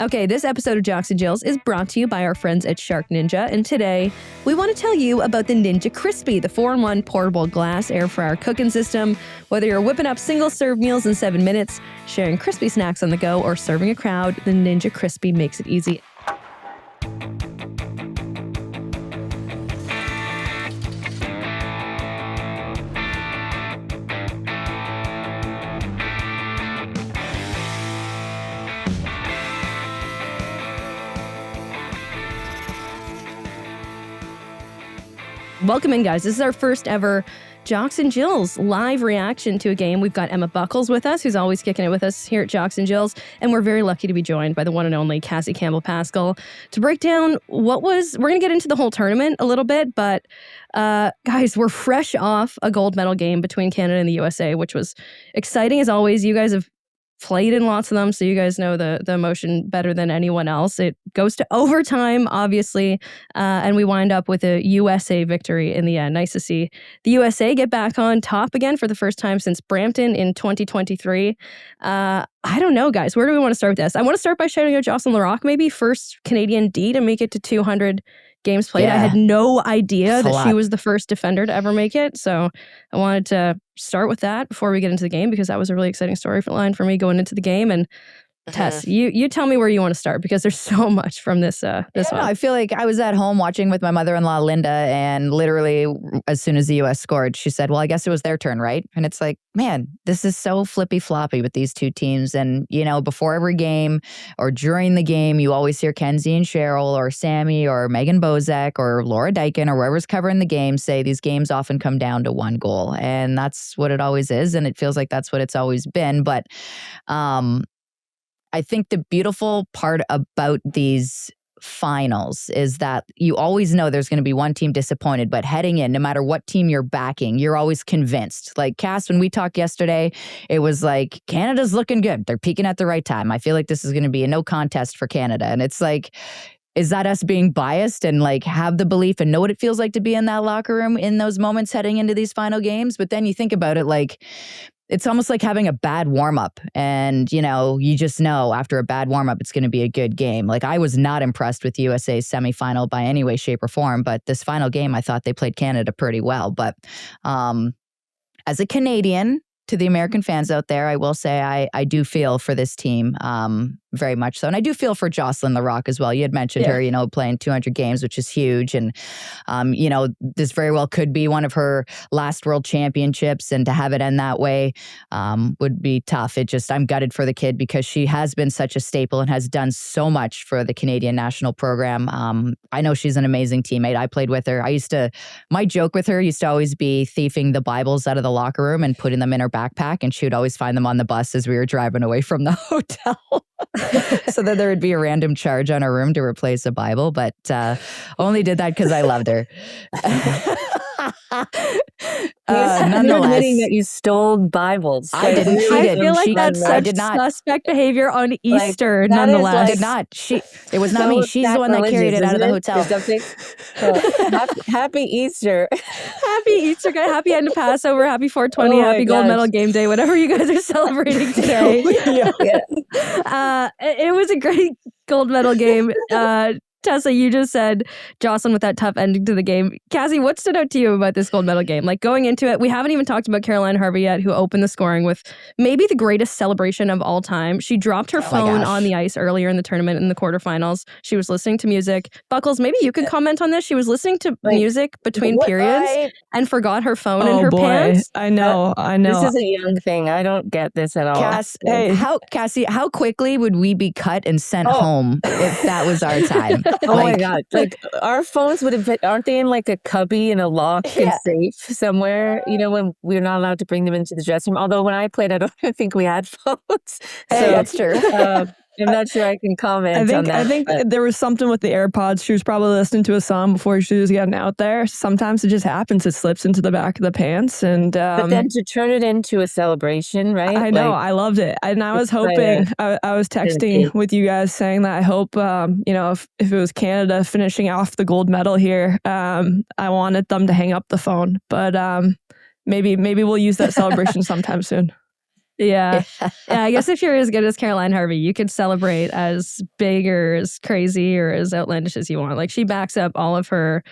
Okay, this episode of Jocks and Jills is brought to you by our friends at Shark Ninja, and today we want to tell you about the Ninja Crispy, the 4-in-1 portable glass air fryer cooking system. Whether you're whipping up single-serve meals in 7 minutes, sharing crispy snacks on the go, or serving a crowd, the Ninja Crispy makes it easy. Welcome in, guys. This is our first ever Jocks and Jills live reaction to a game. We've got Emma Buckles with us, who's always kicking it with us here at Jocks and Jills, and we're very lucky to be joined by the one and only Cassie Campbell-Pascall to break down we're going to get into the whole tournament a little bit, but guys, we're fresh off a gold medal game between Canada and the USA, which was exciting as always. You guys have played in lots of them, so you guys know the emotion better than anyone else. It goes to overtime, obviously, and we wind up with a USA victory in the end. Nice to see the USA get back on top again for the first time since Brampton in 2023. I don't know, guys. Where do we want to start with this? I want to start by shouting out Jocelyn Larocque, maybe first Canadian D to make it to 200 games played. Yeah. I had no idea that she was the first defender to ever make it. So I wanted to start with that before we get into the game, because that was a really exciting storyline for me going into the game. And Tess, you tell me where you want to start, because there's so much from this one. I feel like I was at home watching with my mother-in-law, Linda, and literally as soon as the U.S. scored, she said, well, I guess it was their turn, right? And it's like, man, this is so flippy-floppy with these two teams. And, you know, before every game or during the game, you always hear Kenzie and Cheryl or Sammy or Megan Bozek or Laura Dykin or whoever's covering the game say these games often come down to one goal. And that's what it always is. And it feels like that's what it's always been. But I think the beautiful part about these finals is that you always know there's going to be one team disappointed, but heading in, no matter what team you're backing, you're always convinced. Like, Cass, when we talked yesterday, it was like, Canada's looking good. They're peaking at the right time. I feel like this is going to be a no contest for Canada. And it's like, is that us being biased and like have the belief and know what it feels like to be in that locker room in those moments heading into these final games? But then you think about it, like, it's almost like having a bad warm-up, and, you know, you just know after a bad warm-up, it's going to be a good game. Like, I was not impressed with USA's semifinal by any way, shape, or form, but this final game, I thought they played Canada pretty well. But as a Canadian, to the American fans out there, I will say I do feel for this team, very much so. And I do feel for Jocelyn Larocque as well. You had mentioned her, you know, playing 200 games, which is huge. And, you know, this very well could be one of her last world championships. And to have it end that way would be tough. I'm gutted for the kid, because she has been such a staple and has done so much for the Canadian national program. I know she's an amazing teammate. I played with her. My joke with her used to always be thieving the Bibles out of the locker room and putting them in her backpack. And she would always find them on the bus as we were driving away from the hotel. So that there would be a random charge on her room to replace a Bible, but only did that because I loved her. Nonetheless, admitting that you stole Bibles. I didn't. I feel like that's such suspect behavior on Easter. Like, nonetheless, I did not. It was not me. She's the one that carried it out of the hotel. Happy Easter. Happy Easter, guys. Happy end of Passover. Happy 420. Happy gold medal game day. Whatever you guys are celebrating today. It was a great gold medal game. Tessa, you just said Jocelyn with that tough ending to the game. Cassie, what stood out to you about this gold medal game? Like, going into it, we haven't even talked about Caroline Harvey yet, who opened the scoring with maybe the greatest celebration of all time. She dropped her phone on the ice earlier in the tournament in the quarterfinals. She was listening to music. Buckles, maybe you could comment on this. She was listening to music between periods and forgot her phone in her pants. I know. This is a young thing. I don't get this at all. Cassie, how quickly would we be cut and sent home if that was our time? Oh my God. Like, our phones would have been, aren't they in like a cubby in a lock and safe somewhere, you know, when we're not allowed to bring them into the dressing room. Although when I played, I don't think we had phones. Hey, that's true. I'm not sure I can comment on that. I think there was something with the AirPods. She was probably listening to a song before she was getting out there. Sometimes it just happens. It slips into the back of the pants. And but then to turn it into a celebration, right? I know. I loved it. And I was hoping, I was texting with you guys saying that I hope, you know, if it was Canada finishing off the gold medal here, I wanted them to hang up the phone. But maybe we'll use that celebration sometime soon. Yeah. Yeah, I guess if you're as good as Caroline Harvey, you could celebrate as big or as crazy or as outlandish as you want. Like she backs up all of her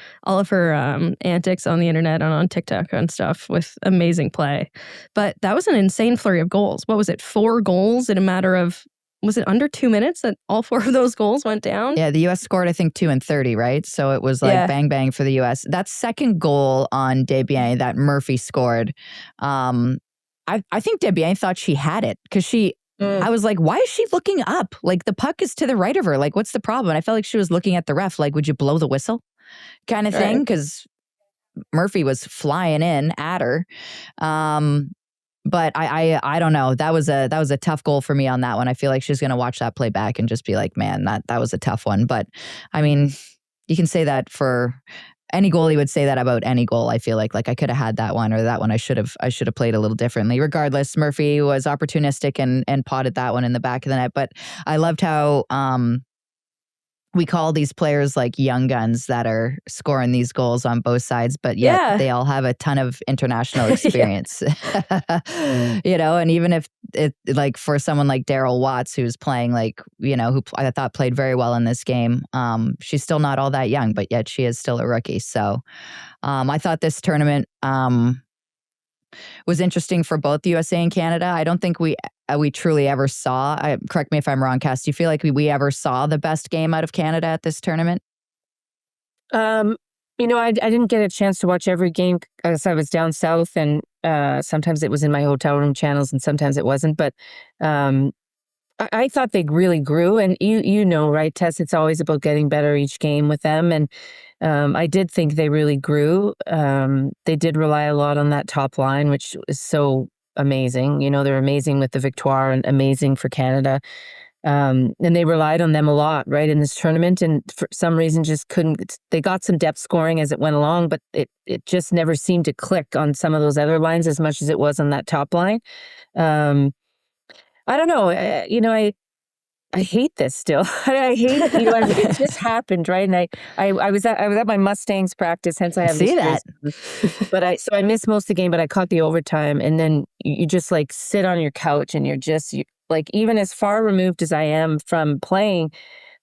antics on the internet and on TikTok and stuff with amazing play. But that was an insane flurry of goals. What was it? 4 goals in a matter of, was it under 2 minutes that all 4 of those goals went down? Yeah, the US scored, I think, 2 and 30, right? So it was like bang, bang for the US. That second goal on Desbiens that Murphy scored, I think Desbiens thought she had it because I was like, why is she looking up? Like the puck is to the right of her. Like, what's the problem? And I felt like she was looking at the ref, like, would you blow the whistle? Kind of thing. Because Murphy was flying in at her. But I don't know. That was a tough goal for me on that one. I feel like she's gonna watch that play back and just be like, man, that was a tough one. But I mean, you can say that for any goalie would say that about any goal. I feel like I could have had that one or that one. I should have played a little differently. Regardless, Murphy was opportunistic and potted that one in the back of the net. But I loved how we call these players like young guns that are scoring these goals on both sides, but yet they all have a ton of international experience. You know, and even if it, like for someone like Daryl Watts, who's playing like, you know, who I thought played very well in this game, she's still not all that young, but yet she is still a rookie. So I thought this tournament was interesting for both the USA and Canada. I don't think we truly ever saw, correct me if I'm wrong, Cass, do you feel like we ever saw the best game out of Canada at this tournament? You know, I didn't get a chance to watch every game because I was down south, and sometimes it was in my hotel room channels and sometimes it wasn't. But I thought they really grew, and you know, right, Tess, it's always about getting better each game with them. And I did think they really grew. They did rely a lot on that top line, which is so amazing. You know, they're amazing with the Victoire and amazing for Canada. And they relied on them a lot, right, in this tournament. And for some reason just couldn't, they got some depth scoring as it went along, but it just never seemed to click on some of those other lines as much as it was on that top line. I don't know. You know, I hate this still. I hate it. You know, it just happened, right? And I was at my Mustangs practice, hence I have see that. But I missed most of the game, but I caught the overtime, and then you just like sit on your couch and you're like, even as far removed as I am from playing,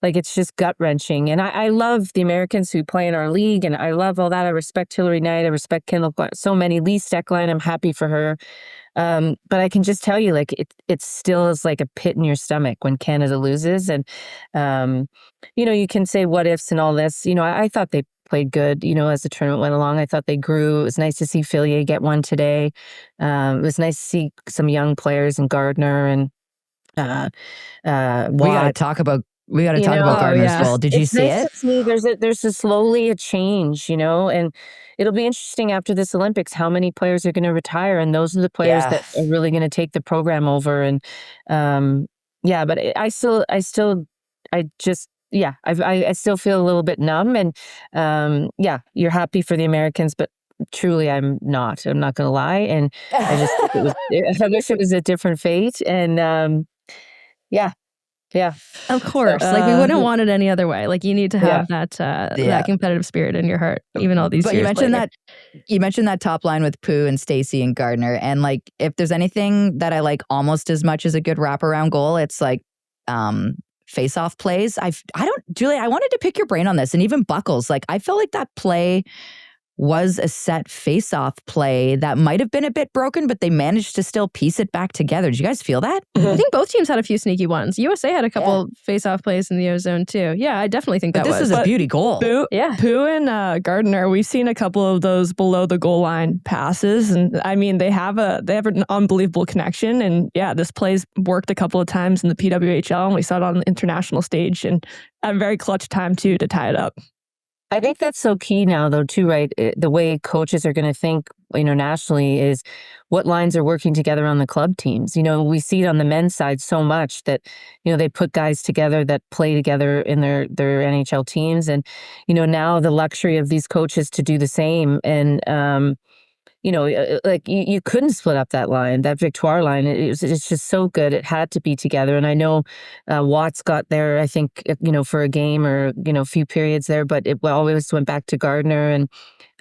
like it's just gut wrenching. And I love the Americans who play in our league, and I love all that. I respect Hillary Knight. I respect Kendall. So many. Lee Steckline, I'm happy for her. But I can just tell you, like, it still is like a pit in your stomach when Canada loses. And, you know, you can say what ifs and all this. You know, I thought they played good, you know, as the tournament went along. I thought they grew. It was nice to see Fillier get one today. It was nice to see some young players in Gardner and we got to talk about Gardner's goal. Did you see it? There's slowly a change, you know, and it'll be interesting after this Olympics how many players are going to retire, and those are the players that are really going to take the program over. And but I still feel a little bit numb. And you're happy for the Americans, but truly I'm not going to lie. And I just think I wish it was a different fate. And yeah. Of course. Like we wouldn't want it any other way. Like you need to have that competitive spirit in your heart, even all these years later. You mentioned that top line with Pooh and Stacey and Gardner. And like, if there's anything that I like almost as much as a good wraparound goal, it's like face-off plays. Julie, I wanted to pick your brain on this. And even Buckles, like I feel like that play was a set face-off play that might have been a bit broken, but they managed to still piece it back together. Did you guys feel that? I think both teams had a few sneaky ones. USA had a couple face-off plays in the O-zone too. Yeah, I definitely think this is a beauty goal. Pooh and Gardner, we've seen a couple of those below the goal line passes, and I mean they have an unbelievable connection. And yeah, this play's worked a couple of times in the PWHL, and we saw it on the international stage, and a very clutch time too to tie it up. I think that's so key now, though, too, right? The way coaches are going to think internationally is what lines are working together on the club teams. You know, we see it on the men's side so much that, you know, they put guys together that play together in their NHL teams. And, you know, now the luxury of these coaches to do the same. And, you know, like you couldn't split up that line, that Victoire line. It's just so good. It had to be together. And I know Watts got there, I think, you know, for a game or, you know, a few periods there, but it always went back to Gardner. And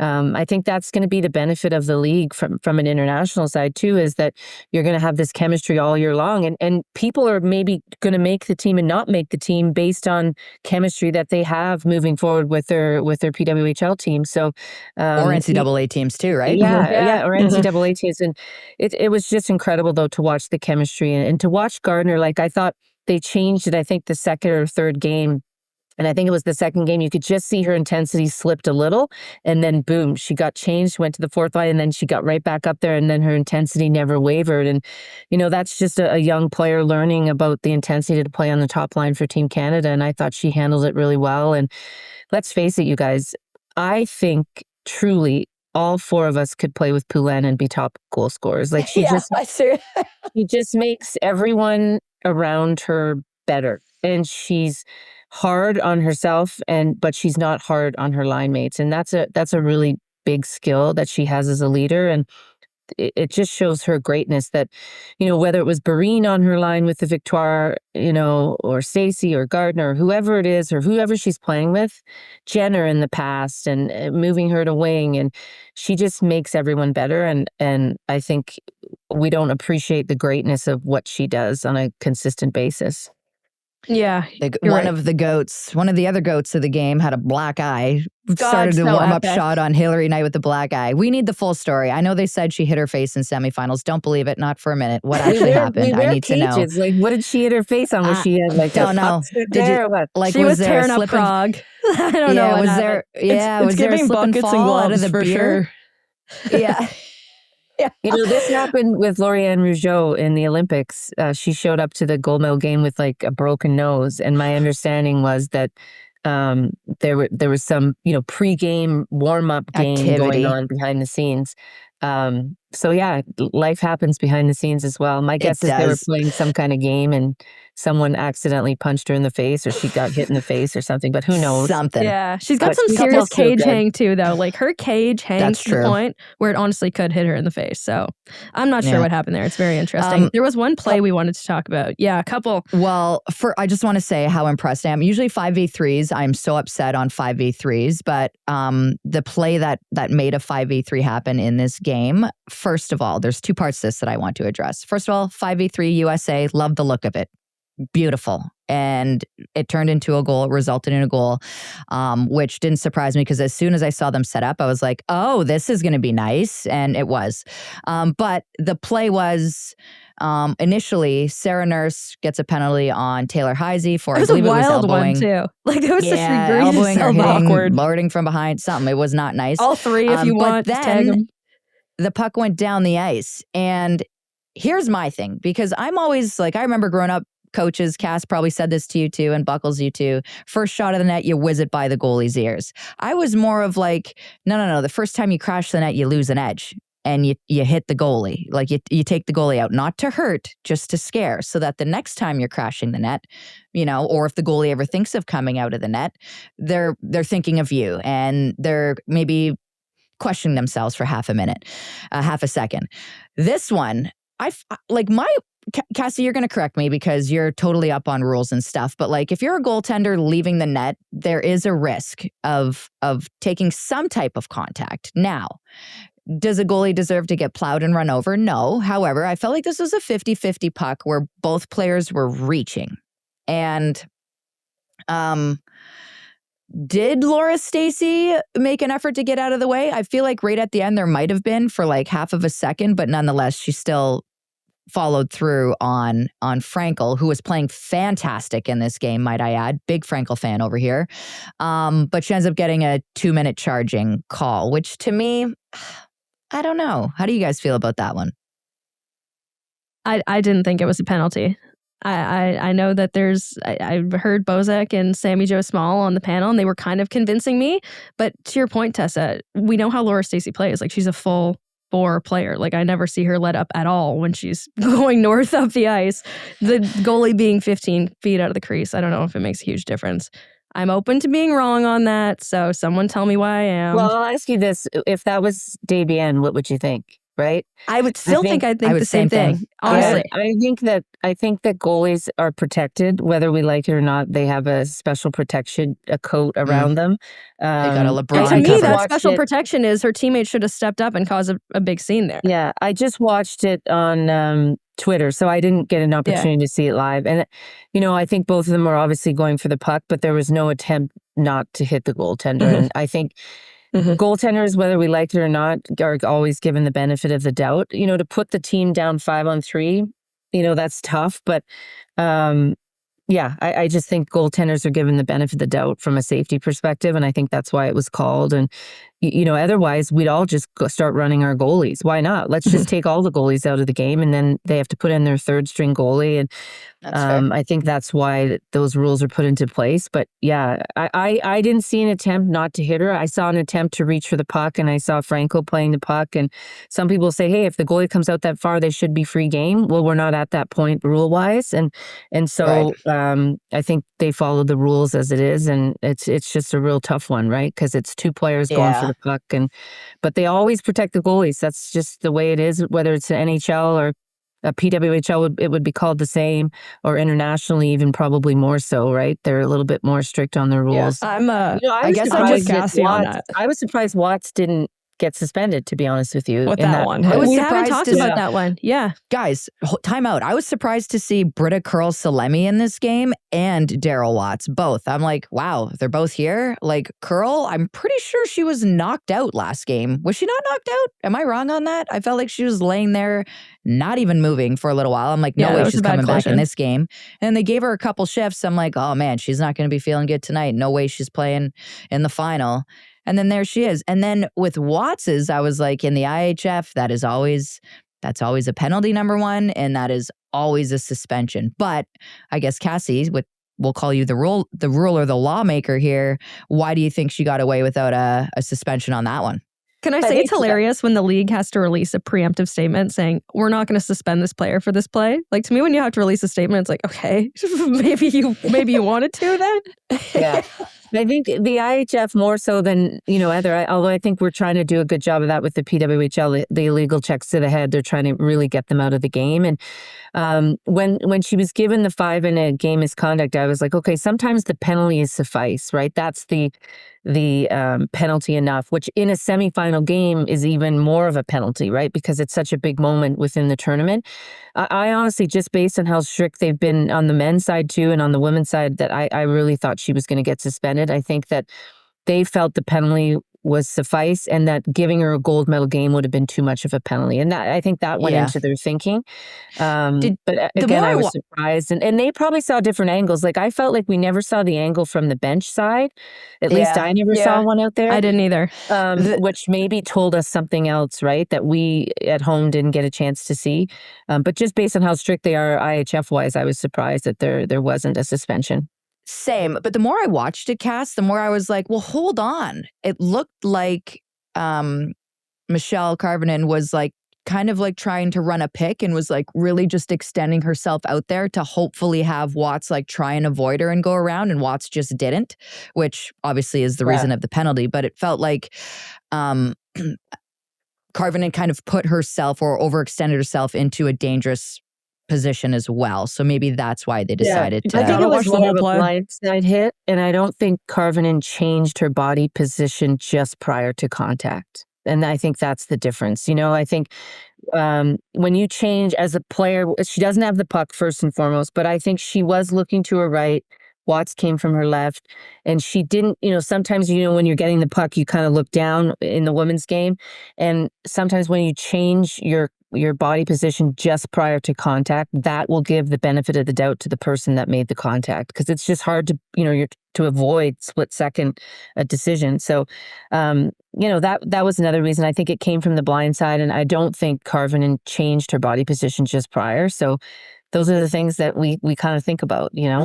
I think that's going to be the benefit of the league from an international side too, is that you're going to have this chemistry all year long, and people are maybe going to make the team and not make the team based on chemistry that they have moving forward with their PWHL team. So or NCAA teams too, right? Yeah, or NCAA teams. And it was just incredible though to watch the chemistry and to watch Gardner. Like, I thought they changed it, I think the second or third game. And I think it was the second game, you could just see her intensity slipped a little, and then boom, she got changed, went to the fourth line, and then she got right back up there, and then her intensity never wavered. And, that's just a young player learning about the intensity to play on the top line for Team Canada, and I thought she handled it really well. And let's face it, you guys, I think truly all four of us could play with Poulin and be top goal scorers. Like, she just makes everyone around her better, and she's hard on herself, but she's not hard on her line mates, and that's a really big skill that she has as a leader. And it just shows her greatness that, whether it was Barine on her line with the Victoire, or Stacey or Gardner, or whoever it is, or whoever she's playing with, Jenner in the past, and moving her to wing, and she just makes everyone better. And I think we don't appreciate the greatness of what she does on a consistent basis. Yeah. One of the other goats of the game had a black eye. Started the warm-up shot on Hillary Knight with the black eye. We need the full story. I know they said she hit her face in semifinals. Don't believe it. Not for a minute. What actually happened? I need to know. Like, what did she hit her face on? Was she had like don't know. Did you, what? Like, she was tearing up Prague. I don't know. Was there? Yeah, was there a slip and fall out of the beer? Sure. Yeah. Yeah. This happened with Lauriane Rougeau in the Olympics. She showed up to the gold medal game with like a broken nose, and my understanding was that there was some pre-game warm-up game going on behind the scenes. So yeah, life happens behind the scenes as well. My guess is they were playing some kind of game and someone accidentally punched her in the face, or she got hit in the face or something, but who knows? Something. Yeah, she's got some serious cage hang too, though. Like, her cage hangs to the point where it honestly could hit her in the face. So I'm not sure what happened there. It's very interesting. There was one play we wanted to talk about. Yeah, a couple. Well, I just want to say how impressed I am. Usually 5v3s, I'm so upset on 5v3s, but the play that made a 5v3 happen in this game, first of all, there's two parts to this that I want to address. First of all, 5v3 USA, love the look of it. Beautiful. And it turned into a goal. It resulted in a goal, which didn't surprise me, because as soon as I saw them set up, I was like, oh, this is going to be nice. And it was. But the play was initially Sarah Nurse gets a penalty on Taylor Heisey for, I believe it was elbowing. One too. Like, it was just elbowing or hitting, awkward. loading from behind, something. It was not nice. All three, if you want, then tag them. The puck went down the ice. And here's my thing, because I'm always like, I remember growing up, coaches, Cass probably said this to you too, and Buckles, you too. First shot of the net, you whiz it by the goalie's ears. I was more of like, no. The first time you crash the net, you lose an edge, and you hit the goalie. Like, you take the goalie out, not to hurt, just to scare, so that the next time you're crashing the net, or if the goalie ever thinks of coming out of the net, they're thinking of you, and they're maybe questioning themselves for half a second. This one, Cassie, you're going to correct me because you're totally up on rules and stuff. But like, if you're a goaltender leaving the net, there is a risk of taking some type of contact. Now, does a goalie deserve to get plowed and run over? No. However, I felt like this was a 50-50 puck where both players were reaching. And did Laura Stacey make an effort to get out of the way? I feel like right at the end there might have been for like half of a second, but nonetheless, she still followed through on Frankel, who was playing fantastic in this game, might I add. Big Frankel fan over here. But she ends up getting a 2-minute charging call, which to me, I don't know. How do you guys feel about that one? I didn't think it was a penalty. I know that I've heard Bozak and Sammy Jo Small on the panel, and they were kind of convincing me. But to your point, Tessa, we know how Laura Stacey plays. Like, she's a full bore player. Like, I never see her let up at all when she's going north of the ice. The goalie being 15 feet out of the crease, I don't know if it makes a huge difference. I'm open to being wrong on that, so someone tell me why I am. Well, I'll ask you this. If that was Debian, what would you think? right? I would still think I'd think would the same thing. Honestly. Honestly. I think that goalies are protected, whether we like it or not. They have a special protection, a coat around them. They got a I LeBron And to me, just that watched special it- protection is her teammates should have stepped up and caused a big scene there. Yeah, I just watched it on Twitter, so I didn't get an opportunity to see it live. And, I think both of them are obviously going for the puck, but there was no attempt not to hit the goaltender. And I think goaltenders, whether we like it or not, are always given the benefit of the doubt. To put the team down 5-on-3, that's tough. But I just think goaltenders are given the benefit of the doubt from a safety perspective. And I think that's why it was called. And, otherwise we'd all just start running our goalies. Why not? Let's just take all the goalies out of the game, and then they have to put in their third string goalie. And I think that's why those rules are put into place. But yeah, I didn't see an attempt not to hit her. I saw an attempt to reach for the puck, and I saw Franco playing the puck. And some people say, hey, if the goalie comes out that far, they should be free game. Well, we're not at that point rule wise. And so I think they follow the rules as it is. And it's just a real tough one, right? Because it's two players going for the puck. But they always protect the goalies. That's just the way it is, whether it's an NHL or a PWHL, it would be called the same, or internationally even probably more so, right? They're a little bit more strict on their rules. Yeah, I guess I'm with Cassie on that. I was surprised Watts didn't get suspended, to be honest with you. With in that one. I was We haven't surprised talked to about that one. Yeah. Guys, time out. I was surprised to see Britta Curl-Salemi in this game and Daryl Watts, both. I'm like, wow, they're both here. Like, Curl, I'm pretty sure she was knocked out last game. Was she not knocked out? Am I wrong on that? I felt like she was laying there, not even moving for a little while. I'm like, no way she's coming back in this game. And they gave her a couple shifts. I'm like, oh man, she's not going to be feeling good tonight. No way she's playing in the final. And then there she is. And then with Watts's, I was like, in the IHF, that's always a penalty, number one, and that is always a suspension. But I guess Cassie, we'll call you the rule or the lawmaker here. Why do you think she got away without a suspension on that one? Can I say it's hilarious when the league has to release a preemptive statement saying, we're not going to suspend this player for this play? Like, to me, when you have to release a statement, it's like, okay, maybe you wanted to then? Yeah. I think the IHF more so than, although I think we're trying to do a good job of that with the PWHL, the illegal checks to the head, they're trying to really get them out of the game. And when she was given the 5 in a game misconduct, I was like, okay, sometimes the penalty is suffice, right? That's the penalty enough, which in a semifinal game is even more of a penalty, right? Because it's such a big moment within the tournament. I honestly, just based on how strict they've been on the men's side too, and on the women's side, that I really thought she was going to get suspended. I think that they felt the penalty was suffice, and that giving her a gold medal game would have been too much of a penalty. And I think that went into their thinking. But again, I was surprised. And they probably saw different angles. Like, I felt like we never saw the angle from the bench side. At least I never saw one out there. I didn't either. Which maybe told us something else, right? That we at home didn't get a chance to see. But just based on how strict they are IHF-wise, I was surprised that there wasn't a suspension. Same. But the more I watched it, Cass, the more I was like, well, hold on. It looked like Michelle Karvinen was like kind of like trying to run a pick and was like really just extending herself out there to hopefully have Watts like try and avoid her and go around, and Watts just didn't, which obviously is the reason of the penalty. But it felt like Karvinen kind of put herself or overextended herself into a dangerous position as well. So maybe that's why they decided to. I think it was more of a blindside hit, and I don't think Karvinen changed her body position just prior to contact. And I think that's the difference. I think when you change as a player, she doesn't have the puck first and foremost, but I think she was looking to her right. Watts came from her left, and she didn't, sometimes, when you're getting the puck, you kind of look down in the women's game. And sometimes when you change your body position just prior to contact, that will give the benefit of the doubt to the person that made the contact, because it's just hard to, to avoid split second decision. So, that was another reason. I think it came from the blind side, and I don't think Karvinen changed her body position just prior. So those are the things that we kind of think about, Yeah.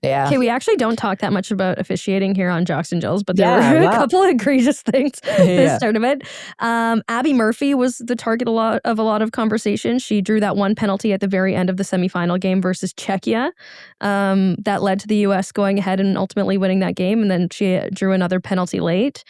Okay, we actually don't talk that much about officiating here on Jocks and Jills, but there were a couple of egregious things this tournament. Abby Murphy was the target of a lot of conversation. She drew that one penalty at the very end of the semifinal game versus Czechia. That led to the U.S. going ahead and ultimately winning that game, and then she drew another penalty late.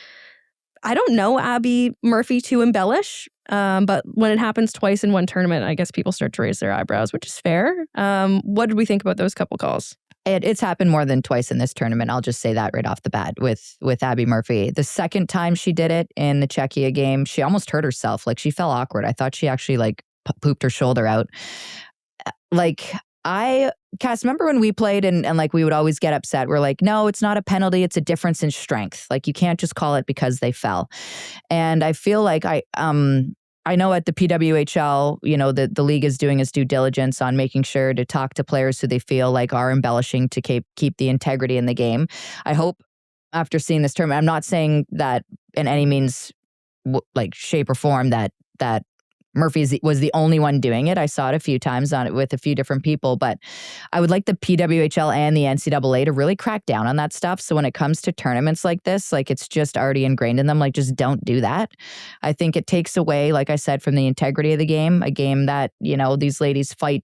I don't know Abby Murphy to embellish, but when it happens twice in one tournament, I guess people start to raise their eyebrows, which is fair. What did we think about those couple calls? It's happened more than twice in this tournament. I'll just say that right off the bat with Abby Murphy. The second time she did it in the Czechia game, she almost hurt herself. Like, she fell awkward. I thought she actually like pooped her shoulder out. Like, Cass, remember when we played and like we would always get upset? We're like, no, it's not a penalty. It's a difference in strength. Like, you can't just call it because they fell. And I feel like I know at the PWHL, you know, the league is doing its due diligence on making sure to talk to players who they feel like are embellishing to keep the integrity in the game. I hope after seeing this tournament, I'm not saying that in any means, like, shape or form that Murphy was the only one doing it. I saw it a few times on it with a few different people, but I would like the PWHL and the NCAA to really crack down on that stuff. So when it comes to tournaments like this, like, it's just already ingrained in them. Like, just don't do that. I think it takes away, like I said, from the integrity of the game, a game that, you know, these ladies fight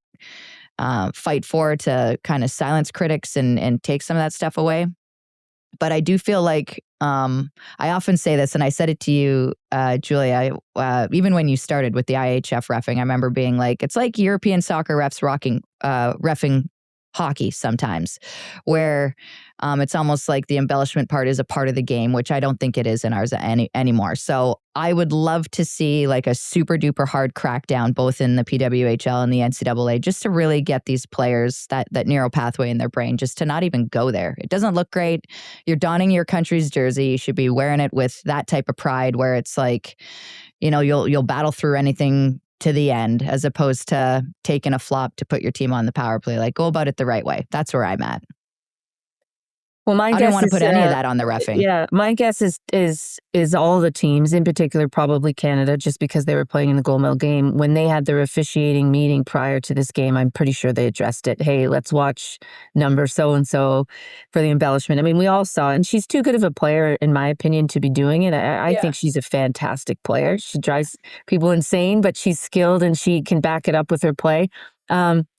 for to kind of silence critics and take some of that stuff away. But I do feel like I often say this, and I said it to you, Julia, even when you started with the IHF reffing, I remember being like, it's like European soccer refs reffing hockey sometimes, where it's almost like the embellishment part is a part of the game, which I don't think it is in ours anymore. So I would love to see like a super duper hard crackdown, both in the PWHL and the NCAA, just to really get these players that neural pathway in their brain, just to not even go there. It doesn't look great. You're donning your country's jersey. You should be wearing it with that type of pride, where it's like, you know, you'll battle through anything to the end, as opposed to taking a flop to put your team on the power play. Like, go about it the right way. That's where I'm at. Well, my I guess don't want to is, put any of that on the reffing. Yeah, my guess is all the teams, in particular probably Canada, just because they were playing in the gold medal game. When they had their officiating meeting prior to this game, I'm pretty sure they addressed it. Hey, let's watch number so and so for the embellishment. I mean, we all saw it, and she's too good of a player, in my opinion, to be doing it. I think she's a fantastic player. She drives people insane, but she's skilled and she can back it up with her play.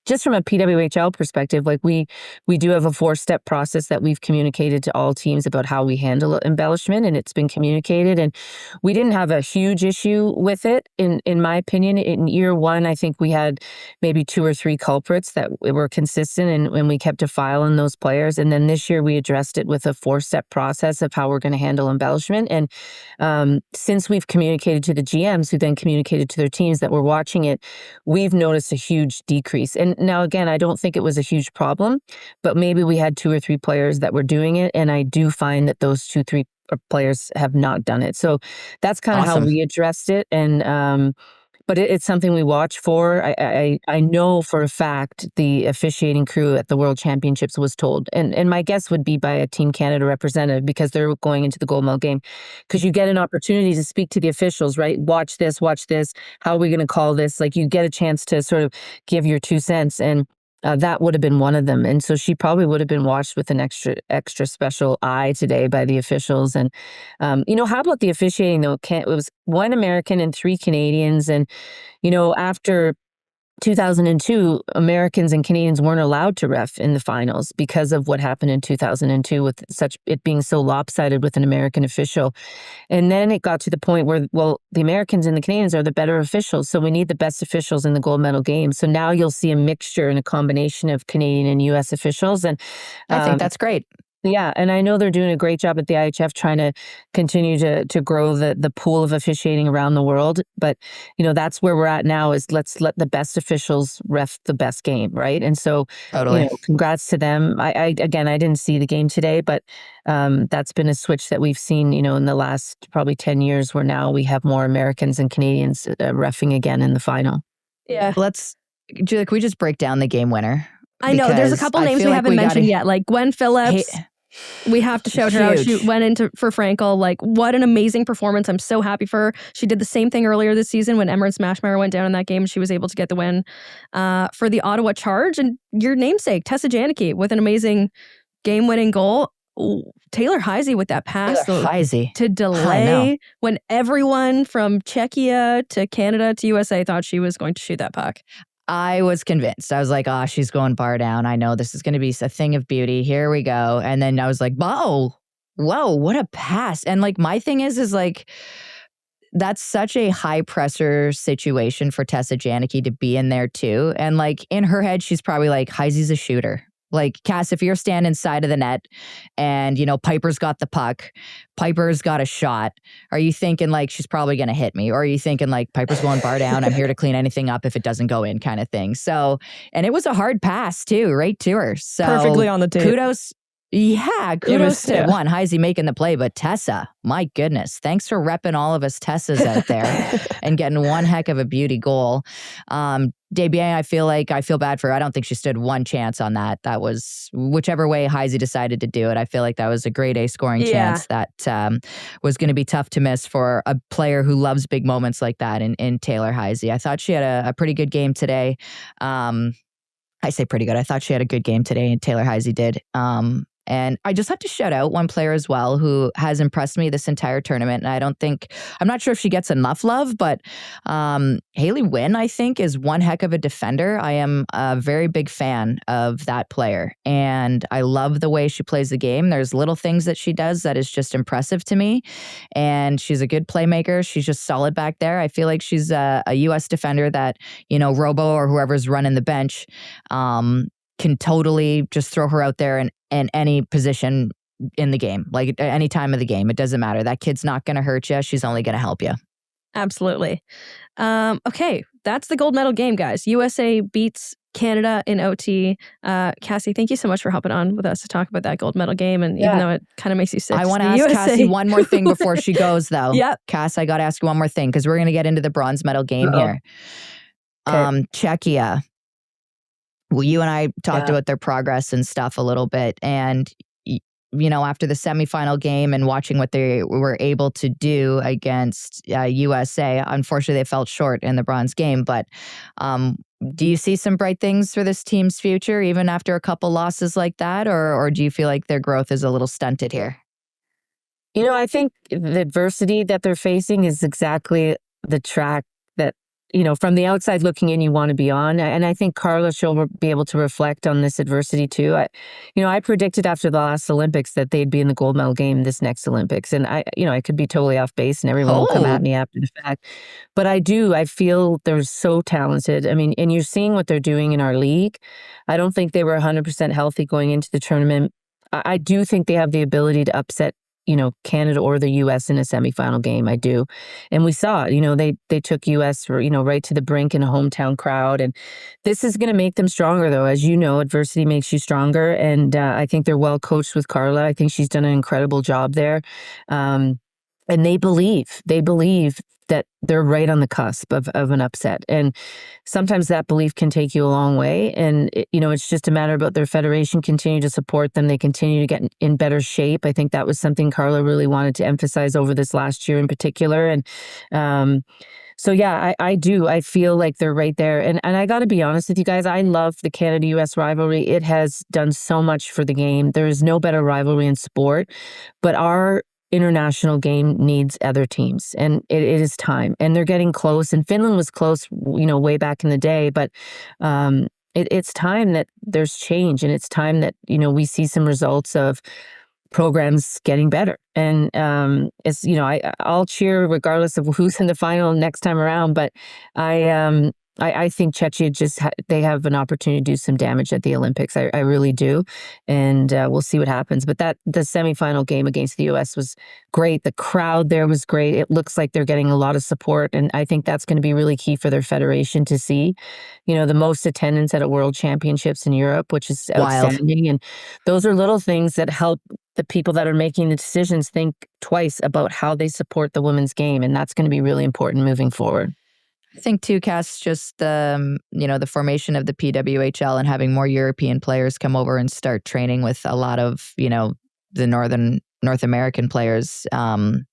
Just from a PWHL perspective, like we do have a 4-step process that we've communicated to all teams about how we handle embellishment, and it's been communicated, and we didn't have a huge issue with it. In my opinion, in year one, I think we had maybe 2 or 3 culprits that were consistent, and we kept a file on those players. And then this year we addressed it with a 4-step process of how we're going to handle embellishment. And since we've communicated to the GMs, who then communicated to their teams that were watching it, we've noticed a huge decrease. And now, again, I don't think it was a huge problem, but maybe we had 2 or 3 players that were doing it. And I do find that those 2, 3 players have not done it. So that's kind of how we addressed it. And, but it's something we watch for. I know for a fact the officiating crew at the World Championships was told, and my guess would be by a Team Canada representative, because they're going into the gold medal game, because you get an opportunity to speak to the officials, right? Watch this, how are we going to call this? Like, you get a chance to sort of give your 2 cents, and that would have been one of them. And so she probably would have been watched with an extra special eye today by the officials. And, you know, how about the officiating though? It was 1 American and 3 Canadians. And, you know, after 2002, Americans and Canadians weren't allowed to ref in the finals because of what happened in 2002 with it being so lopsided with an American official. And then it got to the point where, well, the Americans and the Canadians are the better officials, so we need the best officials in the gold medal game. So now you'll see a mixture and a combination of Canadian and U.S. officials. And I think that's great. Yeah, and I know they're doing a great job at the IHF trying to continue to grow the pool of officiating around the world. But, you know, that's where we're at now, is let's let the best officials ref the best game, right? And so, Totally. you know, congrats to them. I didn't see the game today, but that's been a switch that we've seen, you know, in the last probably 10 years, where now we have more Americans and Canadians reffing again in the final. Yeah. Julia, can we just break down the game winner? I know there's a couple names we haven't mentioned yet, like Gwen Phillips. We have to shout her out. She went into for Frankel. Like, what an amazing performance. I'm so happy for her. She did the same thing earlier this season when Emma Smashmeyer went down in that game. She was able to get the win for the Ottawa Charge. And your namesake, Tessa Janecke, with an amazing game-winning goal. Ooh, Taylor Heisey with that pass to delay when everyone from Czechia to Canada to USA thought she was going to shoot that puck. I was convinced. I was like, oh, she's going bar down. I know this is going to be a thing of beauty. Here we go. And then I was like, oh, whoa, what a pass. And like my thing is like, that's such a high pressure situation for Tessa Janecke to be in there too. And like in her head, she's probably like, Heisey's a shooter. Like, Cass, if you're standing side of the net and, Piper's got the puck, Piper's got a shot, are you thinking like she's probably going to hit me? Or are you thinking like Piper's going bar down, I'm here to clean anything up if it doesn't go in kind of thing? So, and it was a hard pass too, right to her. So Perfectly on the tape. Kudos. Yeah, kudos to one, Heisey making the play, but Tessa, my goodness, thanks for repping all of us Tessas out there and getting one heck of a beauty goal. Desbiens, I feel bad for her. I don't think she stood one chance on that. That was whichever way Heisey decided to do it. I feel like that was a grade A scoring chance that was going to be tough to miss for a player who loves big moments like that in Taylor Heisey. I thought she had a pretty good game today. I say pretty good. I thought she had a good game today, and Taylor Heisey did. And I just have to shout out one player as well who has impressed me this entire tournament. And I'm not sure if she gets enough love, but Haley Wynn, I think, is one heck of a defender. I am a very big fan of that player. And I love the way she plays the game. There's little things that she does that is just impressive to me. And she's a good playmaker. She's just solid back there. I feel like she's a U.S. defender that, Robo or whoever's running the bench can totally just throw her out there in any position in the game, like at any time of the game. It doesn't matter. That kid's not going to hurt you. She's only going to help you. Absolutely. Okay, that's the gold medal game, guys. USA beats Canada in OT. Cassie, thank you so much for hopping on with us to talk about that gold medal game. And even though it kind of makes you sick, I want to ask Cassie one more thing before she goes, though. Yep. Cass, I got to ask you one more thing because we're going to get into the bronze medal game here. Okay. Czechia. Well, you and I talked about their progress and stuff a little bit. And, after the semifinal game and watching what they were able to do against USA, unfortunately, they fell short in the bronze game. But do you see some bright things for this team's future, even after a couple losses like that? Or do you feel like their growth is a little stunted here? I think the adversity that they're facing is exactly the track that, from the outside looking in, you want to be on. And I think Carla, she'll be able to reflect on this adversity too. I predicted after the last Olympics that they'd be in the gold medal game this next Olympics. And I could be totally off base and everyone will come at me after the fact. But I feel they're so talented. I mean, and you're seeing what they're doing in our league. I don't think they were 100% healthy going into the tournament. I do think they have the ability to upset Canada or the U.S. in a semifinal game. I do. And we saw it, they took U.S. right to the brink in a hometown crowd. And this is going to make them stronger, though. As you know, adversity makes you stronger. And I think they're well coached with Carla. I think she's done an incredible job there. And they believe that they're right on the cusp of an upset. And sometimes that belief can take you a long way. And, it's just a matter about their federation continue to support them. They continue to get in better shape. I think that was something Carla really wanted to emphasize over this last year in particular. And so, yeah, I do. I feel like they're right there. And I got to be honest with you guys, I love the Canada-US rivalry. It has done so much for the game. There is no better rivalry in sport. But our international game needs other teams, and it is time, and they're getting close. And Finland was close, way back in the day, but it's time that there's change, and it's time that we see some results of programs getting better. And it's I'll cheer regardless of who's in the final next time around. But I think Czechia they have an opportunity to do some damage at the Olympics. I really do. And we'll see what happens. But the semifinal game against the U.S. was great. The crowd there was great. It looks like they're getting a lot of support. And I think that's going to be really key for their federation to see, the most attendance at a world championships in Europe, which is outstanding. And those are little things that help the people that are making the decisions think twice about how they support the women's game. And that's going to be really important moving forward. I think too, Cass, just the formation of the PWHL and having more European players come over and start training with a lot of, the North American players and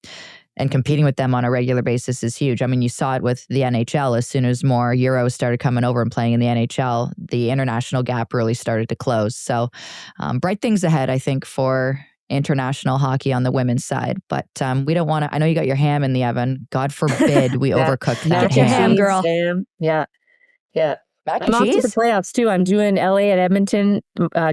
competing with them on a regular basis is huge. I mean, you saw it with the NHL. As soon as more Euros started coming over and playing in the NHL, the international gap really started to close. So bright things ahead, I think, for international hockey on the women's side. But we don't want to, I know you got your ham in the oven. God forbid we overcook that Get your ham, girl. Yeah. Mac I'm and off to the cheese? playoffs too. I'm doing LA at Edmonton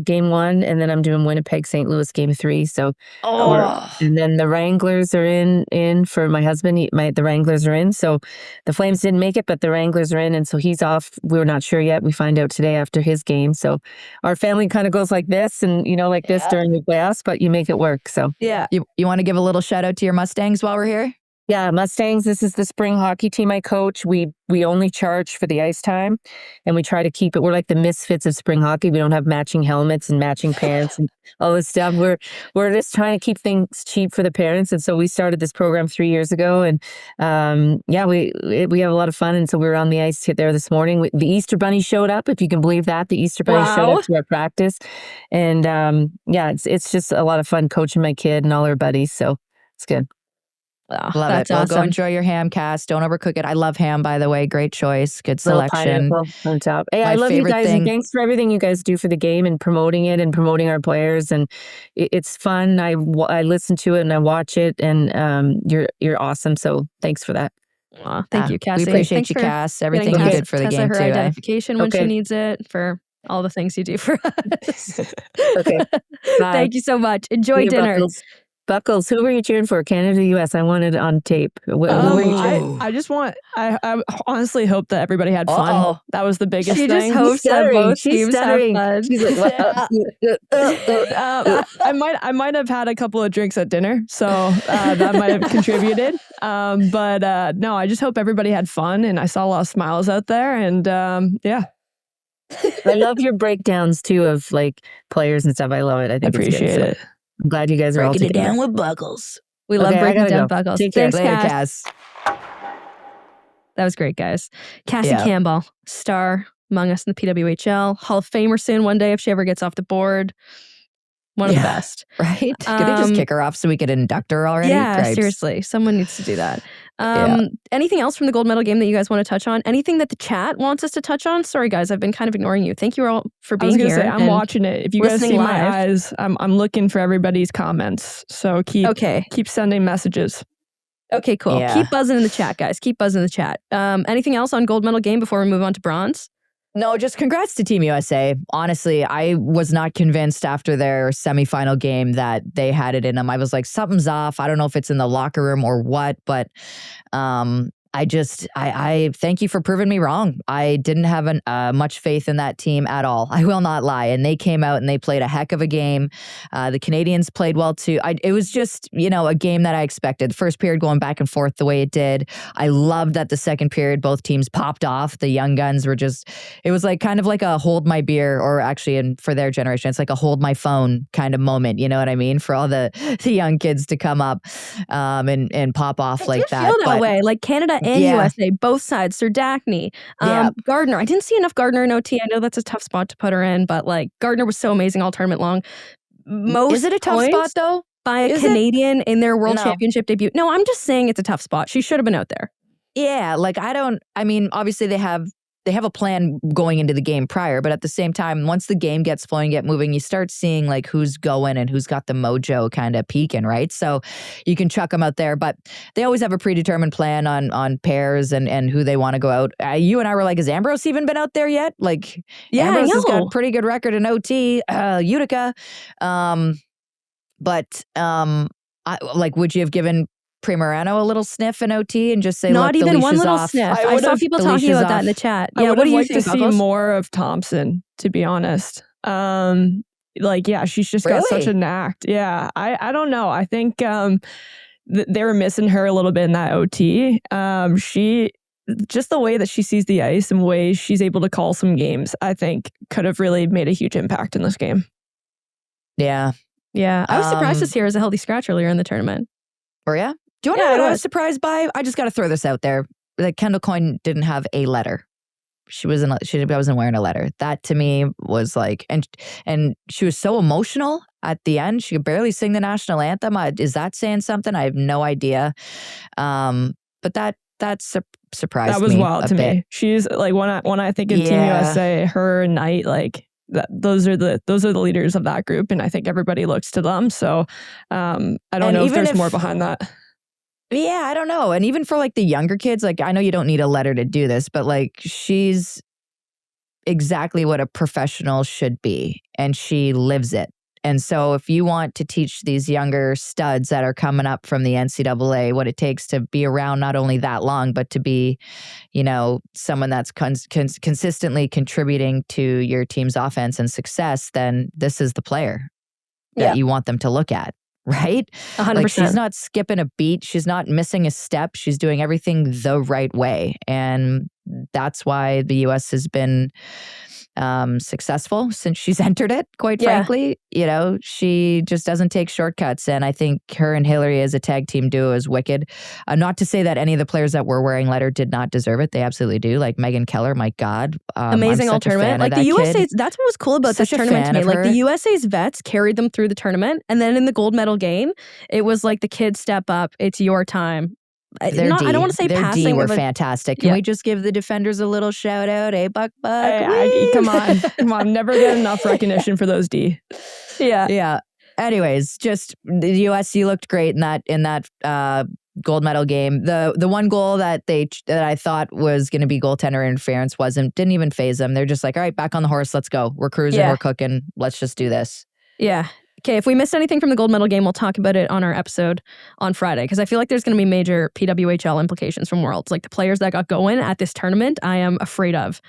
game 1, and then I'm doing Winnipeg St. Louis game 3. So, and then the Wranglers are in for my husband. The Wranglers are in. So the Flames didn't make it, but the Wranglers are in, and so he's off. We're not sure yet. We find out today after his game. So our family kind of goes like this, and like this during the playoffs, but you make it work. So Yeah. You want to give a little shout out to your Mustangs while we're here? yeah, Mustangs. This is the spring hockey team I coach. We only charge for the ice time, and we try to keep it. We're like the misfits of spring hockey. We don't have matching helmets and matching pants and all this stuff. We're just trying to keep things cheap for the parents, and so we started this program 3 years ago. And we have a lot of fun. And so we were on the ice there this morning. The Easter Bunny showed up, if you can believe that. The Easter Bunny showed up to our practice, and it's just a lot of fun coaching my kid and all her buddies. So it's good. Oh, Love that's it. Well, awesome. go enjoy your ham, Cass. Don't overcook it. I love ham, by the way. Great choice. Good Little selection. pineapple on top. Hey, My I love you favorite guys, thing- and thanks for everything you guys do for the game and promoting it and promoting our players. And it's fun. I listen to it and I watch it, and you're awesome. So thanks for that. Aw, thank you, Cassie. We appreciate Thanks you, for Cass. Everything getting you did for the Tessa game, her too. identification when she Okay. needs it, for all the things you do for us. Okay. Bye. Thank you so much. Enjoy See you, dinner. Buckles, who were you cheering for? Canada, US? I wanted it on tape. Who were you cheering? I honestly hope that everybody had fun. Uh-oh. That was the biggest She thing. just hopes that both She's teams have stuttering. fun. She's like, I might have had a couple of drinks at dinner, so that might have contributed. But no, I just hope everybody had fun, and I saw a lot of smiles out there, and yeah, I love your breakdowns too of like players and stuff. I love it. I think appreciate it's good. it. So I'm glad you guys are all Breaking it together. down with Buckles. We love Okay, I breaking gotta down go. buckles. Take care. Thanks, Later, Cass. Cass. That was great, guys. Cassie Yeah. Campbell, star among us in the PWHL, Hall of Famer soon one day if she ever gets off the board. One of the Yeah. best. Right? Could they just kick her off so we could induct her already? Yeah, Gripes. seriously. Someone needs to do that. Yeah. Anything else from the gold medal game that you guys want to touch on? Anything that the chat wants us to touch on? Sorry, guys, I've been kind of ignoring you. Thank you all for I being was gonna here. say I'm and watching it. If you guys listening see live. my eyes, I'm looking for everybody's comments. So keep sending messages. Okay, cool. Yeah. Keep buzzing in the chat, guys. Keep buzzing in the chat. Anything else on gold medal game before we move on to bronze? No, just congrats to Team USA. Honestly, I was not convinced after their semifinal game that they had it in them. I was like, something's off. I don't know if it's in the locker room or what, but I thank you for proving me wrong. I didn't have much faith in that team at all. I will not lie. And they came out and they played a heck of a game. The Canadians played well too. It was just, a game that I expected. The first period going back and forth the way it did. I loved that the second period, both teams popped off. The young guns were it was like kind of like a hold my beer, or actually for their generation, it's like a hold my phone kind of moment. You know what I mean? For all the young kids to come up and pop off like that. Feel that way. Like Canada and Yeah. USA, both sides. Sir Dackney, Yeah. Gardner. I didn't see enough Gardner in OT. I know that's a tough spot to put her in, but like Gardner was so amazing all tournament long. Most Is it a tough points spot though? by a Is it? Canadian in their World No. Championship debut? No, I'm just saying it's a tough spot. She should have been out there. Yeah, like obviously they have a plan going into the game prior, but at the same time, once the game gets flowing, get moving, you start seeing like who's going and who's got the mojo kind of peaking, right? So you can chuck them out there, but they always have a predetermined plan on pairs and who they want to go out. You and I were like, has Ambrose even been out there yet? Like, Yeah, Ambrose I has got know. a pretty good record in OT, Utica. Would you have given Primorano a little sniff in OT and just say, Not look, the even leash one is little off. sniff. I I saw would've- people the talking leash is about that off. in the chat. I Yeah, would what do have you liked think, to see Buckles? more of Thompson, to be honest. She's just got such Really? a knack. Yeah, I don't know. I think they were missing her a little bit in that OT. She just the way that she sees the ice and ways she's able to call some games, I think could have really made a huge impact in this game. Yeah. Yeah, I was surprised to Um, see her as a healthy scratch earlier in the tournament. Or yeah? Do you want to Yeah, know what I I was was. surprised by? I just got to throw this out there. That Kendall Coyne didn't have a letter. She wasn't wearing a letter. That to me was like, and she was so emotional at the end. She could barely sing the national anthem. Is that saying something? I have no idea. But that surprised me. That was wild a to bit. me. She's like when I think of Team Yeah. USA, her and Knight, like those are the leaders of that group, and I think everybody looks to them. So I don't And know if even there's if- more behind that. Yeah, I don't know. And even for like the younger kids, like I know you don't need a letter to do this, but like she's exactly what a professional should be, and she lives it. And so if you want to teach these younger studs that are coming up from the NCAA what it takes to be around not only that long, but to be, someone that's consistently contributing to your team's offense and success, then this is the player that you want them to look at, right? 100%. Like, she's not skipping a beat. She's not missing a step. She's doing everything the right way. And that's why the U.S. has been successful since she's entered it, quite frankly. She just doesn't take shortcuts. And I think her and Hillary as a tag team duo is wicked. Not to say that any of the players that were wearing letter did not deserve it. They absolutely do. Like Megan Keller, my God. Amazing all tournament. Like the USA's, that's what was cool about this tournament to me. Like the USA's vets carried them through the tournament. And then in the gold medal game, it was like the kids step up. It's your time. I don't want to say their passing. D were fantastic. Can we just give the defenders a little shout out? Hey, Buck. Come on. Never get enough recognition for those D. Yeah. Anyways, just the U.S. You looked great in that gold medal game. The one goal that I thought was going to be goaltender interference didn't even phase them. They're just like, all right, back on the horse. Let's go. We're cruising. We're cooking. Let's just do this. Yeah. Okay, if we missed anything from the gold medal game, we'll talk about it on our episode on Friday, because I feel like there's going to be major PWHL implications from Worlds. Like the players that got going at this tournament, I am afraid of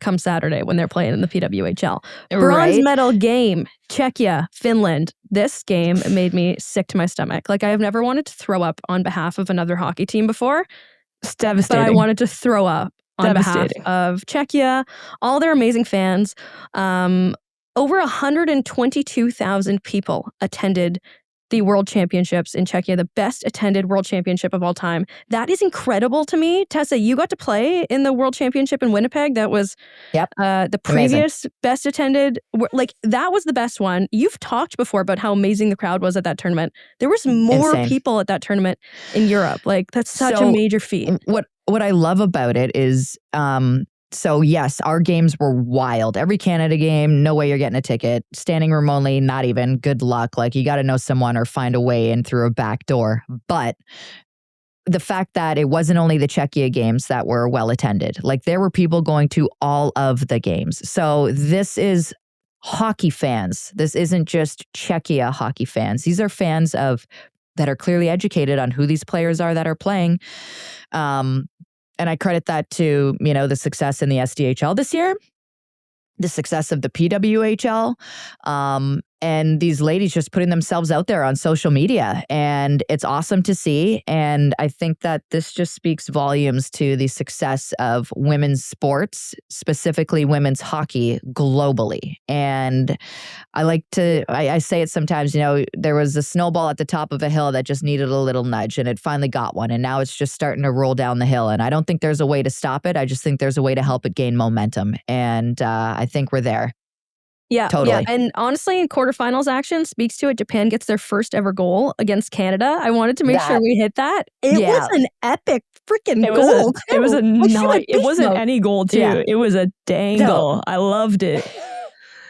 come Saturday when they're playing in the PWHL. Bronze medal game, Czechia, Finland. This game made me sick to my stomach. Like I have never wanted to throw up on behalf of another hockey team before. It's devastating. But I wanted to throw up on behalf of Czechia, all their amazing fans. Over 122,000 people attended the World Championships in Czechia, the best attended World Championship of all time. That is incredible to me. Tessa, you got to play in the World Championship in Winnipeg. That was the previous best attended. Like that was the best one. You've talked before about how amazing the crowd was at that tournament. There was more people at that tournament in Europe. Like that's such a major feat. What I love about it is so yes, our games were wild. Every Canada game, no way you're getting a ticket. Standing room only, not even. Good luck. Like you got to know someone or find a way in through a back door. But the fact that it wasn't only the Czechia games that were well attended. Like there were people going to all of the games. So this is hockey fans. This isn't just Czechia hockey fans. These are fans that are clearly educated on who these players are that are playing. And I credit that to, the success in the SDHL this year, the success of the PWHL, and these ladies just putting themselves out there on social media. And it's awesome to see. And I think that this just speaks volumes to the success of women's sports, specifically women's hockey globally. And I say it sometimes, there was a snowball at the top of a hill that just needed a little nudge and it finally got one. And now it's just starting to roll down the hill. And I don't think there's a way to stop it. I just think there's a way to help it gain momentum. And I think we're there. Yeah, totally. Yeah. And honestly, in quarterfinals action speaks to it. Japan gets their first ever goal against Canada. I wanted to make sure we hit that. It was an epic freaking goal. It wasn't any goal too. Yeah. It was a dangle. I loved it.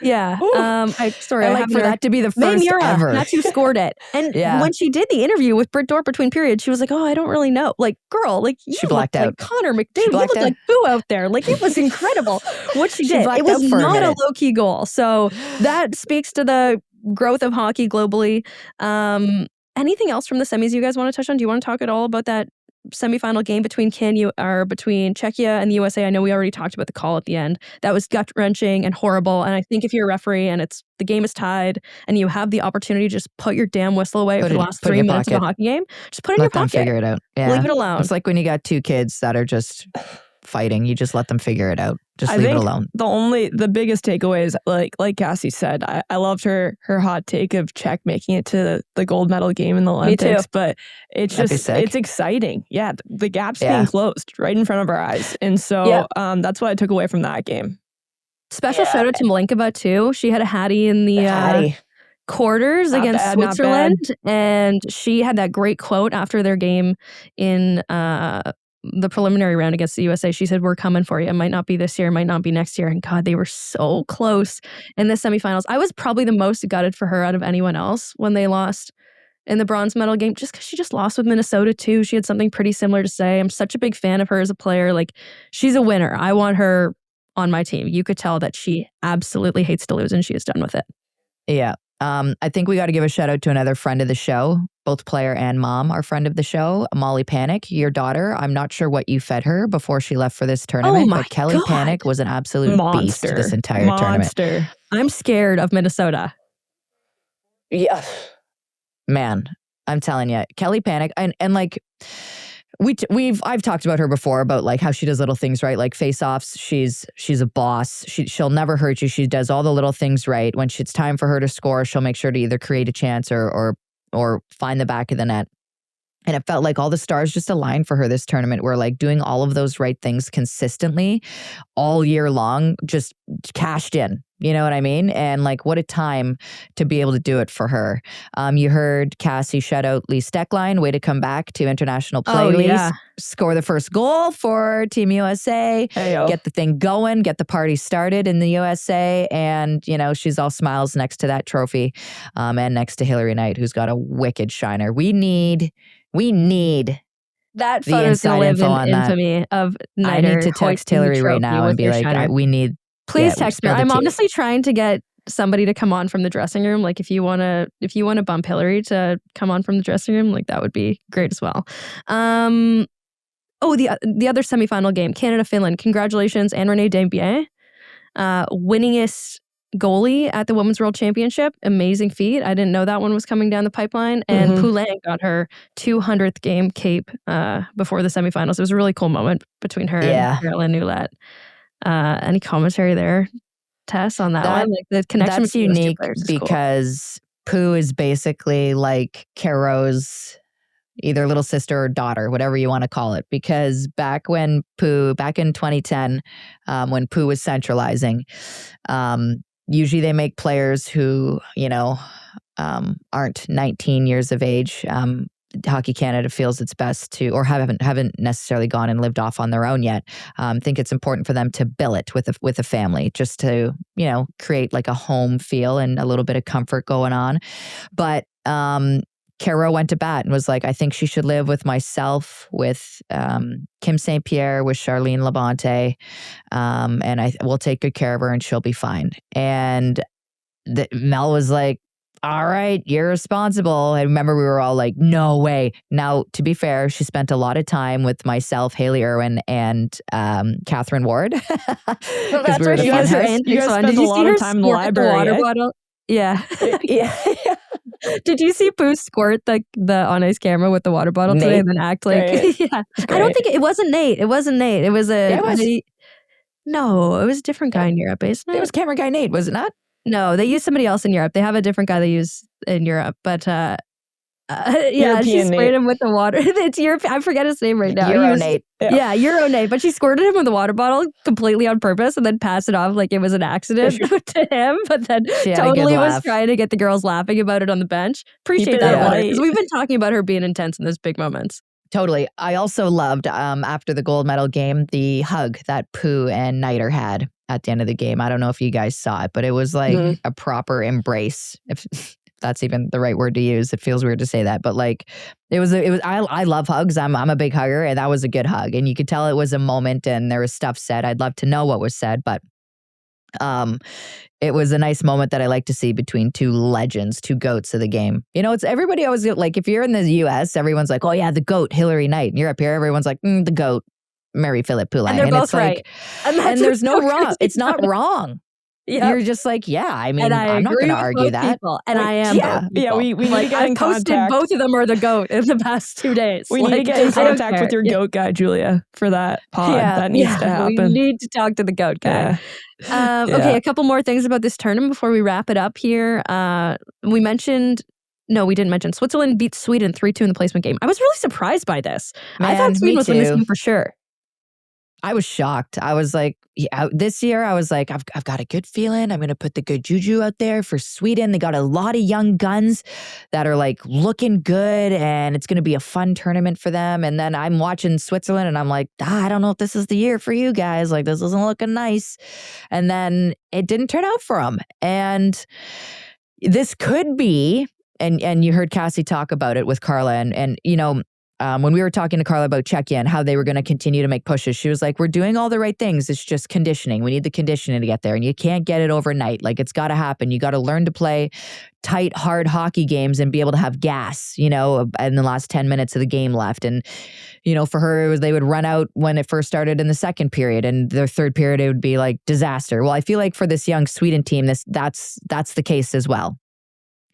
Yeah. For that to be the first ever. That's who scored it. And when she did the interview with Britt Dorp between periods, she was like, "Oh, I don't really know." Like, girl, like you looked like Connor McDavid. You looked like Boo out there. Like it was incredible what she did. It was not a low key goal. So that speaks to the growth of hockey globally. Anything else from the semis you guys want to touch on? Do you want to talk at all about that semifinal game between between Czechia and the USA? I know we already talked about the call at the end. That was gut-wrenching and horrible. And I think if you're a referee and the game is tied and you have the opportunity to just put your damn whistle away for the last 3 minutes of the hockey game, just put it in your pocket. Let them figure it out. Yeah. Leave it alone. It's like when you got two kids that are just fighting, you just let them figure it out. Just leave it alone. The biggest takeaway is like Cassie said, I loved her hot take of Czech making it to the gold medal game in the Olympics. Me too. But it's it's exciting. Yeah, the gap's being closed right in front of our eyes. And so that's what I took away from that game. Special shout out to Malinkova too. She had a Hattie in the quarters against Switzerland. And she had that great quote after their game in the preliminary round against the USA. She said, "We're coming for you. It might not be this year, it might not be next year." And God, they were so close in the semifinals. I was probably the most gutted for her out of anyone else when they lost in the bronze medal game, just because she just lost with Minnesota too. She had something pretty similar to say. I'm such a big fan of her as a player. Like, she's a winner. I want her on my team. You could tell that she absolutely hates to lose and she is done with it. Yeah. I think we got to give a shout out to another friend of the show. Both player and mom are friend of the show. Molly Panic, your daughter. I'm not sure what you fed her before she left for this tournament, my but Kelly God. Panic was an absolute beast this entire tournament. I'm scared of Minnesota. Yeah. Man, I'm telling you, Kelly Panic, and like I've talked about her before about like how she does little things right, like face-offs. She's a boss. She'll never hurt you. She does all the little things right. When it's time for her to score, she'll make sure to either create a chance or find the back of the net. And it felt like all the stars just aligned for her this tournament. We're like doing all of those right things consistently all year long, just cashed in. You know what I mean? And like, what a time to be able to do it for her. You heard Cassie shout out Lee Steckline, way to come back to international play, Lee. Score the first goal for Team USA. Hey-o. Get the thing going, get the party started in the USA. And, you know, she's all smiles next to that trophy and next to Hillary Knight, who's got a wicked shiner. We need that the photo's gonna inside live info in on that. infamy of I Nighter need to text hoisting the Hillary right trophy now with and be your like, shiner. we need. Please yeah, text me. spill the I'm tea. honestly trying to get somebody to come on from the dressing room. Like if you wanna bump Hillary to come on from the dressing room, like that would be great as well. The other semifinal game, Canada-Finland. Congratulations, Anne-Renee Desbiens, winningest goalie at the Women's World Championship. Amazing feat. I didn't know that one was coming down the pipeline. And Poulin got her 200th game cape before the semifinals. It was a really cool moment between her and Caroline Ouellette. Any commentary there, Tess, on that one? Like the connection that's between those two unique players is cool. because Pooh is basically like Caro's either little sister or daughter, whatever you want to call it. Because back in 2010, when Pooh was centralizing, usually they make players who, you know, aren't 19 years of age. Hockey Canada feels it's best to, or haven't necessarily gone and lived off on their own yet. Think it's important for them to billet with a family, just to, you know, create like a home feel and a little bit of comfort going on. But Caro went to bat and was like, I think she should live with myself, with Kim St. Pierre, with Charlene Labonte, and we'll take good care of her and she'll be fine. And Mel was like, all right, you're responsible. I remember we were all like, no way. Now, to be fair, she spent a lot of time with myself, Haley Irwin, and Catherine Ward. That's we were right. the You guys fun are house. antics You guys on. spent Did a you lot see of her time in the squirt library, water eh? bottle? Yeah. Yeah. Did you see Pooh squirt the on-ice camera with the water bottle today and then act like, yeah. I don't think it wasn't Nate. It wasn't Nate. It was a, no, it was a different guy in Europe, isn't it? It was camera guy Nate, was it not? No, they use somebody else in Europe. They have a different guy they use in Europe, but yeah, European she sprayed Nate. him with the water. It's Europe. I forget his name right now. Euro Nate. Yeah, Euro Nate. But she squirted him with a water bottle completely on purpose and then passed it off like it was an accident to him. But then totally was trying to get the girls laughing about it on the bench. Appreciate that because we've been talking about her being intense in those big moments. Totally. I also loved, after the gold medal game, the hug that Pooh and Nighter had at the end of the game. I don't know if you guys saw it, but it was like a proper embrace, if that's even the right word to use. It feels weird to say that, but like it was. I love hugs. I'm a big hugger, and that was a good hug. And you could tell it was a moment, and there was stuff said. I'd love to know what was said, but it was a nice moment that I like to see between two legends, two goats of the game. You know, it's everybody always like, if you're in the US, everyone's like, oh yeah, the goat, Hillary Knight. And you're up here, everyone's like, the goat, Marie-Philip Poulin. And they're both right. And there's no wrong. It's not wrong. Yep. You're just like, yeah, I mean, I'm not going to argue that. People, and I am. Yeah, we need to get in posted contact. Both of them are the goat in the past 2 days. We need to get in contact with your goat guy, Julia, for that pod. That needs to happen. We need to talk to the goat guy. Okay, a couple more things about this tournament before we wrap it up here. We didn't mention Switzerland beat Sweden 3-2 in the placement game. I was really surprised by this. I thought Sweden was winning this game for sure. I was shocked. I was like, this year, I was like, I've got a good feeling. I'm going to put the good juju out there for Sweden. They got a lot of young guns that are like looking good, and it's going to be a fun tournament for them. And then I'm watching Switzerland, and I'm like, I don't know if this is the year for you guys. Like, this isn't looking nice. And then it didn't turn out for them. And this could be, and you heard Cassie talk about it with Carla, and you know, when we were talking to Carla about Czechia and how they were going to continue to make pushes, she was like, we're doing all the right things. It's just conditioning. We need the conditioning to get there. And you can't get it overnight. Like, it's got to happen. You got to learn to play tight, hard hockey games and be able to have gas, in the last 10 minutes of the game left. And, for her, it was they would run out when it first started in the second period, and their third period, it would be like disaster. Well, I feel like for this young Sweden team, that's the case as well.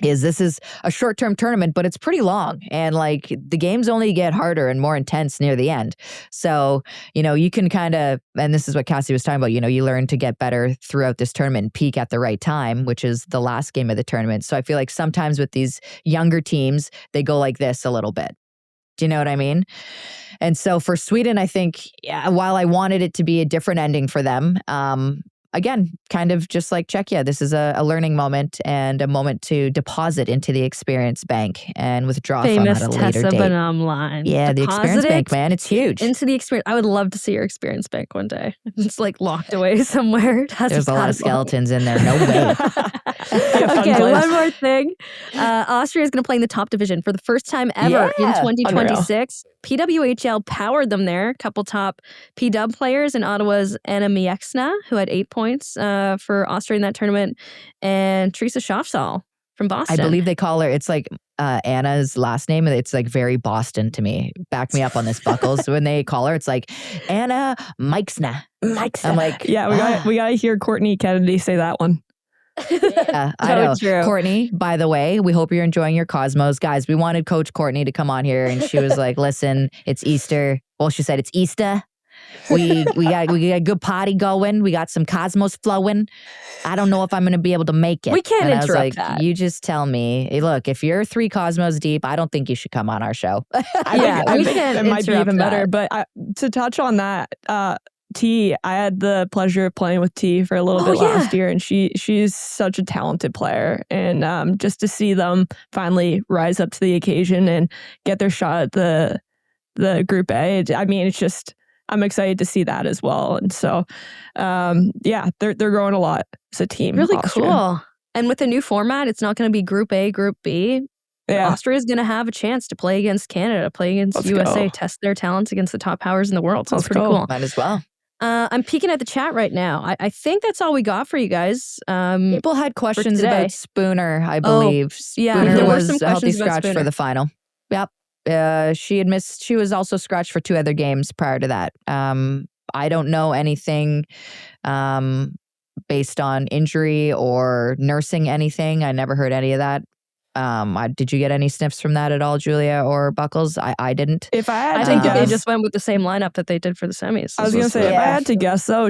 This is a short-term tournament, but it's pretty long. And like the games only get harder and more intense near the end. So, you can kind of, and this is what Cassie was talking about, you learn to get better throughout this tournament and peak at the right time, which is the last game of the tournament. So I feel like sometimes with these younger teams, they go like this a little bit. Do you know what I mean? And so for Sweden, I think, while I wanted it to be a different ending for them, again, kind of just like Czechia, this is a learning moment and a moment to deposit into the experience bank and withdraw from at a later date. Bonhomme line. Yeah, the experience bank, man, it's huge. Into the experience. I would love to see your experience bank one day. It's like locked away somewhere. There's a lot of skeletons in there. No way. Okay, one more thing. Austria is going to play in the top division for the first time ever in 2026. PWHL powered them there. A couple top PW players in Ottawa's Anna Miexna, who had 8 points for Austria in that tournament, and Teresa Schaafsal from Boston. I believe they call her, it's like Anna's last name. It's like very Boston to me. Back me up on this, Buckles. When they call her, it's like Anna Miexna. I'm like, yeah, we gotta hear Courtney Kennedy say that one. Yeah, I know. True. Courtney, by the way, we hope you're enjoying your Cosmos. Guys, we wanted Coach Courtney to come on here, and she was like, listen, it's Easter. Well, she said it's Easter. We got a good party going. We got some Cosmos flowing. I don't know if I'm going to be able to make it. We can't interrupt like, that. You just tell me. Hey, look, if you're 3 Cosmos deep, I don't think you should come on our show. I think it might be even better. But to touch on that, T, I had the pleasure of playing with T for a little bit last year, and she's such a talented player. And just to see them finally rise up to the occasion and get their shot at the Group A, it's just, I'm excited to see that as well. And so, they're growing a lot as a team. Really cool. And with the new format, it's not going to be Group A, Group B. Yeah. Austria is going to have a chance to play against Canada, play against USA, test their talents against the top powers in the world. So it's pretty cool. Might as well. I'm peeking at the chat right now. I think that's all we got for you guys. People had questions about Spooner, I believe. Yeah, Spooner was a healthy scratch for the final. Yep. She admits she was also scratched for 2 other games prior to that. I don't know anything based on injury or nursing anything. I never heard any of that. Did you get any sniffs from that at all, Julia or Buckles? I didn't. I think they just went with the same lineup that they did for the semis. I was going to say, if I had to guess though,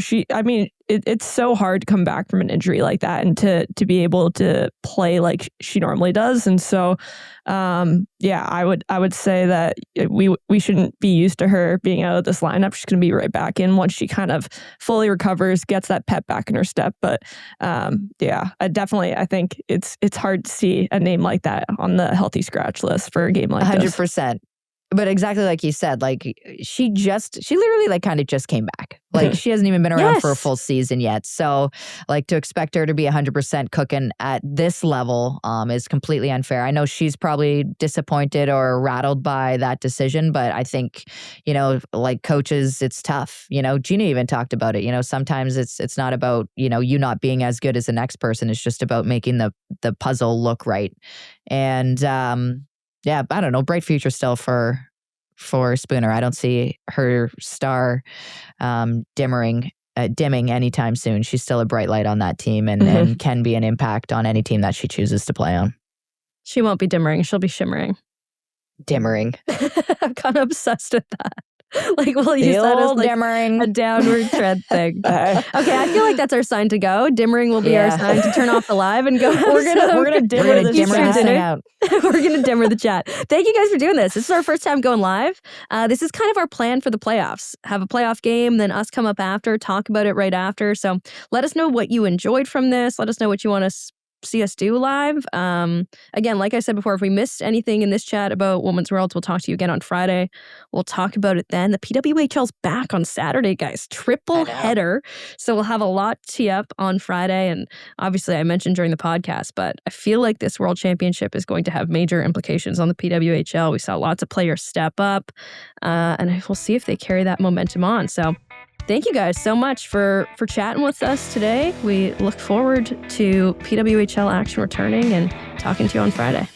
it's so hard to come back from an injury like that and to be able to play like she normally does. And so, I would say that we shouldn't be used to her being out of this lineup. She's going to be right back in once she kind of fully recovers, gets that pep back in her step. But I think it's hard to see a name like that on the healthy scratch list for a game like 100%. But exactly like you said, like she literally like kind of just came back. Like she hasn't even been around for a full season yet. So like to expect her to be 100% cooking at this level is completely unfair. I know she's probably disappointed or rattled by that decision, but I think, like coaches, it's tough. Gina even talked about it. Sometimes it's not about, you not being as good as the next person. It's just about making the puzzle look right. And I don't know. Bright future still for Spooner. I don't see her star dimming anytime soon. She's still a bright light on that team and can be an impact on any team that she chooses to play on. She won't be dimmering. She'll be shimmering. Dimmering. I'm kind of obsessed with that. Like we'll use that as like dimmering. A downward trend thing. Okay, I feel like that's our sign to go. Dimmering will be our sign to turn off the live and go. We're gonna dimmer the chat. We're gonna dimmer the chat. Thank you guys for doing this. This is our first time going live. This is kind of our plan for the playoffs. Have a playoff game, then us come up after, talk about it right after. So let us know what you enjoyed from this. Let us know what you want us see us do live. Again, like I said before, if we missed anything in this chat about Women's Worlds, we'll talk to you again on Friday. We'll talk about it then. The PWHL's back on Saturday, guys. Triple header. So we'll have a lot tee up on Friday. And obviously, I mentioned during the podcast, but I feel like this World Championship is going to have major implications on the PWHL. We saw lots of players step up, and we'll see if they carry that momentum on. So thank you guys so much for chatting with us today. We look forward to PWHL action returning and talking to you on Friday.